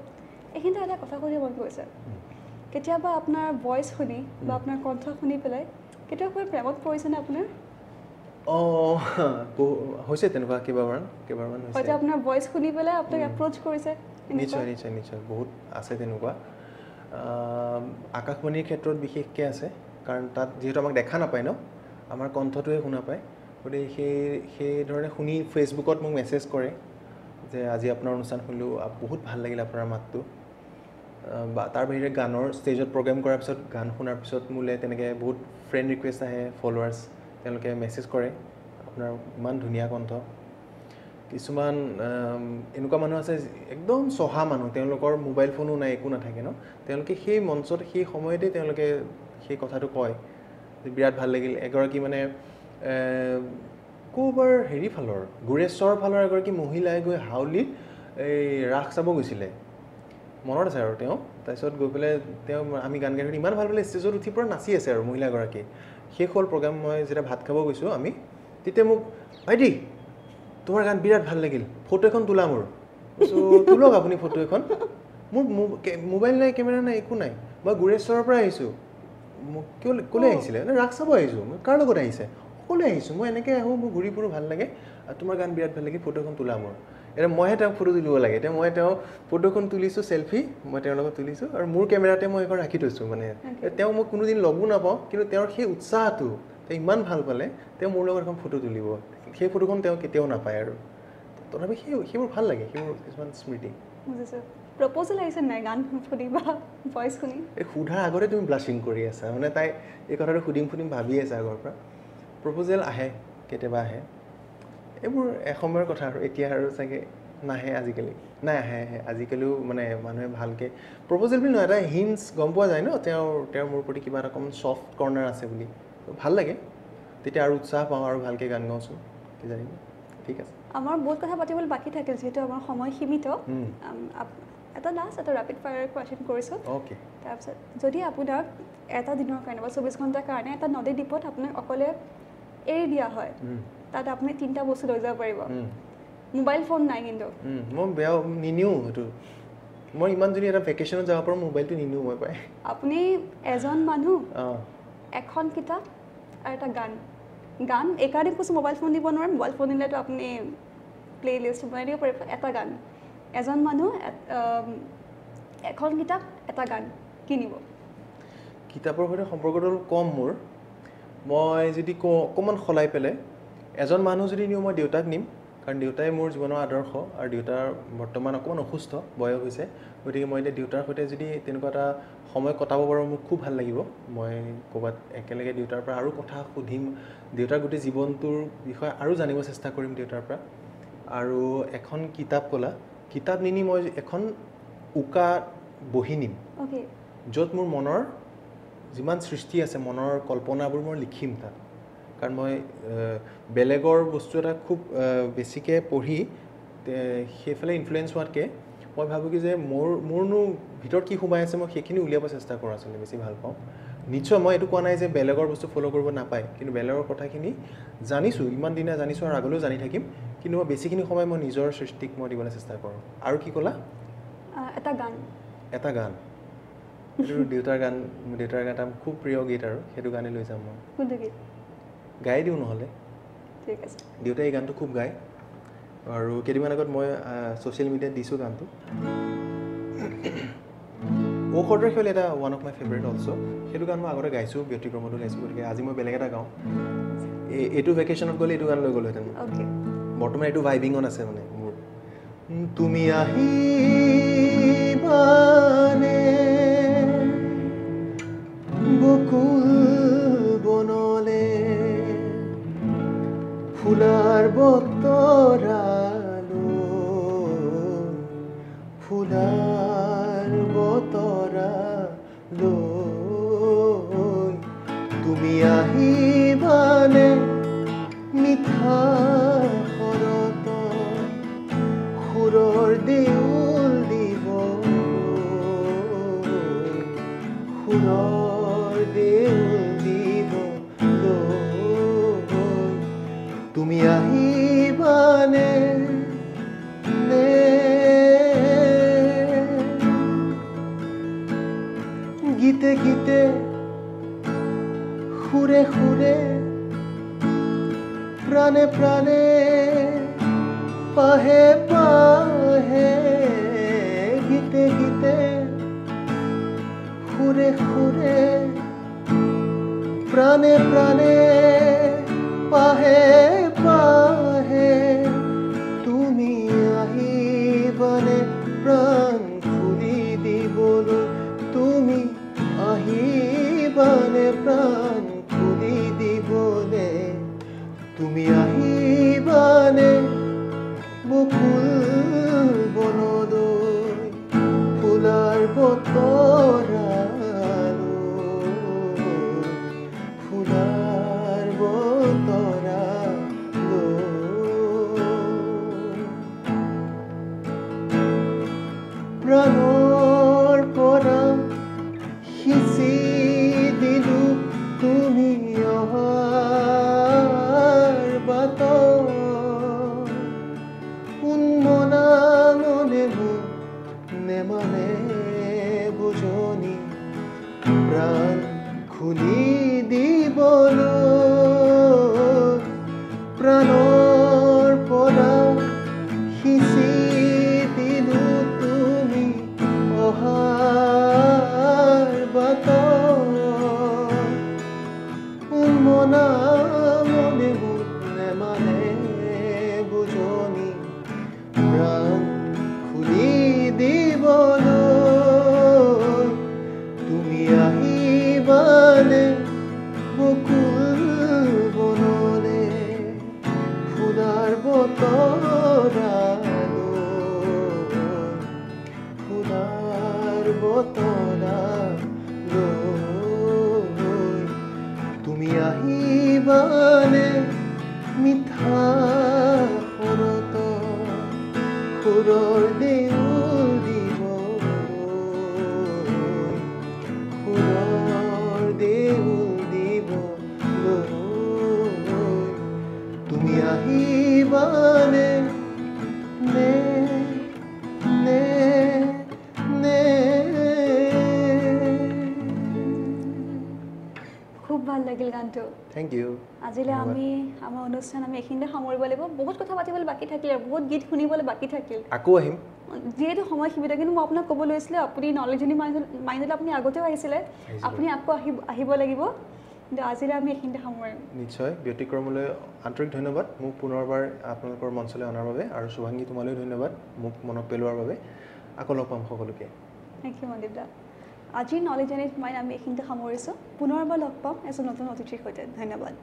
এইখিনিতে এটা কথা সুধিব মন গৈছে কেতিয়াবা আপোনাৰ ভইচ শুনি বা আপোনাৰ কণ্ঠ শুনি পেলাই কেতিয়াবা কোনো প্ৰেমত পৰিছেনে আপোনাৰ অঁ হৈছে তেনেকুৱা কেইবাৰমান হয়তো হৈছে আপোনাৰ ভইচ শুনি পেলাই আপোনাক এপ্ৰ'চ কৰিছে নিশ্চয় নিশ্চয় নিশ্চয় বহুত আছে তেনেকুৱা আকাশবাণীৰ ক্ষেত্ৰত বিশেষকৈ আছে কাৰণ তাত যিহেতু আমাক দেখা নাপায় ন আমাৰ কণ্ঠটোৱে শুনা পায় গতিকে সেইধৰণে শুনি ফেচবুকত মোক মেছেজ কৰে যে আজি আপোনাৰ অনুষ্ঠান শুনিলোঁ বহুত ভাল লাগিল আপোনাৰ মাতটো বা তাৰ বাহিৰে গানৰ ষ্টেজত প্ৰগ্ৰেম কৰাৰ পিছত গান শুনাৰ পিছত মোলৈ তেনেকৈ বহুত ফ্ৰেণ্ড ৰিকুৱেষ্ট আহে ফলোৱাৰ্ছ তেওঁলোকে মেছেজ কৰে আপোনাৰ ইমান ধুনীয়া কণ্ঠ কিছুমান এনেকুৱা মানুহ আছে একদম চহা মানুহ তেওঁলোকৰ মোবাইল ফোনো নাই একো নাথাকে ন তেওঁলোকে সেই মঞ্চত সেই সময়তে তেওঁলোকে সেই কথাটো কয় যে বিৰাট ভাল লাগিল এগৰাকী মানে ক'ৰবাৰ হেৰি ফালৰ গুৰেশ্বৰ ফালৰ এগৰাকী মহিলাই গৈ হাউলিত এই ৰাস চাব গৈছিলে মনত আছে আৰু তেওঁ তাৰপিছত গৈ পেলাই তেওঁ আমি গান গাই ইমান ভাল পালে ষ্টেজত উঠি পূৰা নাচি আছে আৰু মহিলাগৰাকী শেষ হ'ল প্ৰগ্ৰাম মই যেতিয়া ভাত খাব গৈছোঁ আমি তেতিয়া মোক ভাইটি তোমাৰ গান বিৰাট ভাল লাগিল ফটো এখন তোলা মোৰ তোলক আপুনি ফটো এখন মোৰ মোবাইল নাই কেমেৰা নাই একো নাই মই গুৰেশ্বৰৰ পৰা আহিছোঁ মোক ক'লৈ আহিছিলে ৰাস চাব আহিছোঁ মই কাৰ লগত আহিছে সকলোৱে আহিছোঁ মই এনেকৈ আহোঁ মোৰ ঘূৰি ফুৰোঁ ভাল লাগে আৰু তোমাৰ গান বিৰাট ভাল লাগে ফটো এখন তোলা মোৰ এতিয়া মইহে তেওঁক ফটো তুলিব লাগে এতিয়া মই তেওঁ ফটোখন তুলিছোঁ চেল্ফি মই তেওঁৰ লগত তুলিছোঁ আৰু মোৰ কেমেৰাতে মই এখন ৰাখি থৈছোঁ মানে তেওঁ মই কোনোদিন লগো নাপাওঁ কিন্তু তেওঁৰ সেই উৎসাহটো তেওঁ ইমান ভাল পালে তেওঁ মোৰ লগত এখন ফটো তুলিব সেই ফটোখন তেওঁ কেতিয়াও নাপায় আৰু তথাপি সেইবোৰ ভাল লাগে সেইবোৰ কিছুমান স্মৃতি বুজিছোঁ প্ৰপ'জেল আহিছে নাই গান শুনি বা ভইচ শুনি এই সোধাৰ আগতে তুমি ব্লাছিং কৰি আছা মানে তাই এই কথাটো সুধিম ভাবি আছে আগৰ পৰা প্ৰপ'জেল আহে কেতিয়াবা আহে এইবোৰ এসময়ৰ কথা আৰু এতিয়া আৰু চাগে নাহে আজিকালি নাই আহে আজিকালিও মানে মানুহে ভালকৈ প্ৰপ'জেল বুলি নহয় এটা হিণ্টছ গম পোৱা যায় ন তেওঁৰ মোৰ প্ৰতি কিবা এটা অকণমান ছফ্ট কৰ্ণাৰ আছে বুলি ভাল লাগে তেতিয়া আৰু উৎসাহ পাওঁ আৰু ভালকৈ গান গাওঁচোন কি জানিব ঠিক আছে আমাৰ বহুত কথা পাতিবলৈ বাকী থাকিল যিহেতু আমাৰ সময় সীমিত এটা লাষ্ট এটা ৰেপিড ফায়াৰ কুৱেশ্যন কৰিছোঁ অ'কে তাৰপিছত যদি আপোনাক এটা দিনৰ কাৰণে বা 24 ঘণ্টাৰ কাৰণে এটা নদী দ্বীপত আপোনাক অকলে এৰি দিয়া হয় তাত আপুনি 3টা বস্তু লৈ যাব পাৰিব মোবাইল ফোন নাই কিন্তু মই বেয়া নিনিওঁ সেইটো মই ইমান যদি এটা ভেকেশ্যনত যাব পাৰোঁ মোবাইলটো নিনিওঁ মই পাই আপুনি এজন মানুহ এখন কিতাপ আৰু এটা গান এইকাৰণে কৈছোঁ মোবাইল ফোন দিব নোৱাৰে মোবাইল ফোন দিলেতো আপুনি প্লে লিষ্ট বনাই দিব পাৰিব এটা গান এজন মানুহ এখন কিতাপ এটা গান কিনিব কিতাপৰ সৈতে সম্পৰ্কটো অলপ কম মোৰ মই যদি কওঁ অকণমান সলাই পেলাই এজন মানুহ যদি নিওঁ মই দেউতাক নিম কাৰণ দেউতাই মোৰ জীৱনৰ আদৰ্শ আৰু দেউতাৰ বৰ্তমান অকণমান অসুস্থ বয়স হৈছে গতিকে মই এতিয়া দেউতাৰ সৈতে যদি তেনেকুৱা এটা সময় কটাব পাৰোঁ মোক খুব ভাল লাগিব মই ক'ৰবাত একেলগে দেউতাৰ পৰা আৰু কথা সুধিম দেউতাৰ গোটেই জীৱনটোৰ বিষয়ে আৰু জানিব চেষ্টা কৰিম দেউতাৰ পৰা আৰু এখন কিতাপ ক'লা কিতাপ নিনি মই এখন উকা বহি নিম য'ত মোৰ মনৰ যিমান সৃষ্টি আছে মনৰ কল্পনাবোৰ মই লিখিম তাত কাৰণ মই বেলেগৰ বস্তু এটা খুব বেছিকৈ পঢ়ি সেইফালে ইনফ্লুৱেঞ্চ হোৱাতকৈ মই ভাবোঁ কি যে মোৰনো ভিতৰত কি সোমাই আছে মই সেইখিনি উলিয়াব চেষ্টা কৰোঁ আচলতে বেছি ভাল পাওঁ নিশ্চয় মই এইটো কোৱা নাই যে বেলেগৰ বস্তু ফ'ল' কৰিব নাপায় কিন্তু বেলেগৰ কথাখিনি জানিছোঁ ইমান দিনে জানিছোঁ আৰু আগলৈও জানি থাকিম কিন্তু মই বেছিখিনি সময় মই নিজৰ সৃষ্টিক মই দিবলৈ চেষ্টা কৰোঁ আৰু কি ক'লা এটা গান এইটো দেউতাৰ গান এটা খুব প্ৰিয় গীত আৰু সেইটো গানেই লৈ যাম মই কোনটো গীত গাই দিওঁ নহ'লে ঠিক আছে দেউতাই এই গানটো খুব গায় আৰু কেইদিনমান আগত মই ছ'চিয়েল মিডিয়াত দিছোঁ গানটো ঔষধৰ খেল এটা one of my favourite also' সেইটো গান মই আগতে গাইছোঁ ব্যতিক্ৰমতো গাইছোঁ গতিকে আজি মই বেলেগ এটা গাওঁ এইটো ভেকেশ্যনত গ'লে এইটো গান লৈ গ'লোহেঁতেন বৰ্তমান এইটো ভাইবিঙত আছে মানে মোৰ তুমি আহিবানে বকুল বনলে ফুলাৰ বতৰালৈ ফুলাৰ বতৰালৈ তুমি আহিবানে মিঠা শৰত সুৰৰ দেউল দিব সুৰৰ দেউল দিব তুমি আহিবানে নে গীতে গীতে সুৰে সুৰে প্ৰাণে প্ৰাণে পাহে পাহে গীতে গীতে সুৰে সুৰে প্ৰাণে প্ৰাণে পাহে পাহে তুমি আহিবানে প্ৰাণ খুলি দিবলৈ তুমি আহিবানে প্ৰাণ খুলি দিবলে তুমি আহিবানে বকুল বনলৈ ফুলাৰ বতৰালৈ ফুলাৰ বতৰালৈ প্ৰাণৰ পৰা সিঁচি দিলো তুমি অহাৰ বাটত উন্মনা মনে মোক নেমানে বুজনি প্ৰাণ খুলি দিবলৈ প্ৰাণৰ পৰা সিঁচি দিলো তুমি অহাৰ বাটত উন্মনা মনে মোক নেমানে বুজনি প্ৰাণ খুলি দিবলৈ তুমি আহিবানে বকুল বনলে ফুলাৰ বতৰালৈ ফুলাৰ বতৰালৈ তুমি আহিবানে মিঠা শৰত সুৰৰ দেউল দিব সুৰৰ দেউল দিব তুমি আহিবানে নে নে নে খুব ভাল লাগিল গানটো থেংক ইউ আজিলৈ আমি আমাৰ অনুষ্ঠান আমি এইখিনিতে সামৰিব লাগিব বহুত কথা পাতিবলৈ বাকী থাকিল আৰু বহুত গীত শুনিবলৈ বাকী থাকিল আকৌ আহিম যিহেতু সময় সীমিত কিন্তু মই আপোনাক ক'ব লৈছিলোঁ আপুনি নলেজনী মাইণ্ডত আপুনি আগতেও আহিছিলে আপুনি আকৌ আহিব লাগিব কিন্তু আজিলৈ আমি এইখিনিতে সামৰিম নিশ্চয় ব্যতিক্ৰমলৈ আন্তৰিক ধন্যবাদ মোক পুনৰবাৰ আপোনালোকৰ মঞ্চলৈ অনাৰ বাবে আৰু শুভাংগী তোমালৈও ধন্যবাদ মোক মনত পেলোৱাৰ বাবে আকৌ লগ পাম সকলোকে থেংক ইউ মনদীপ দা আজিৰ নলেজ এণ্ড মাইণ্ড আমি এইখিনিতে সামৰিছোঁ পুনৰবাৰ লগ পাম এজন নতুন অতিথিৰ সৈতে ধন্যবাদ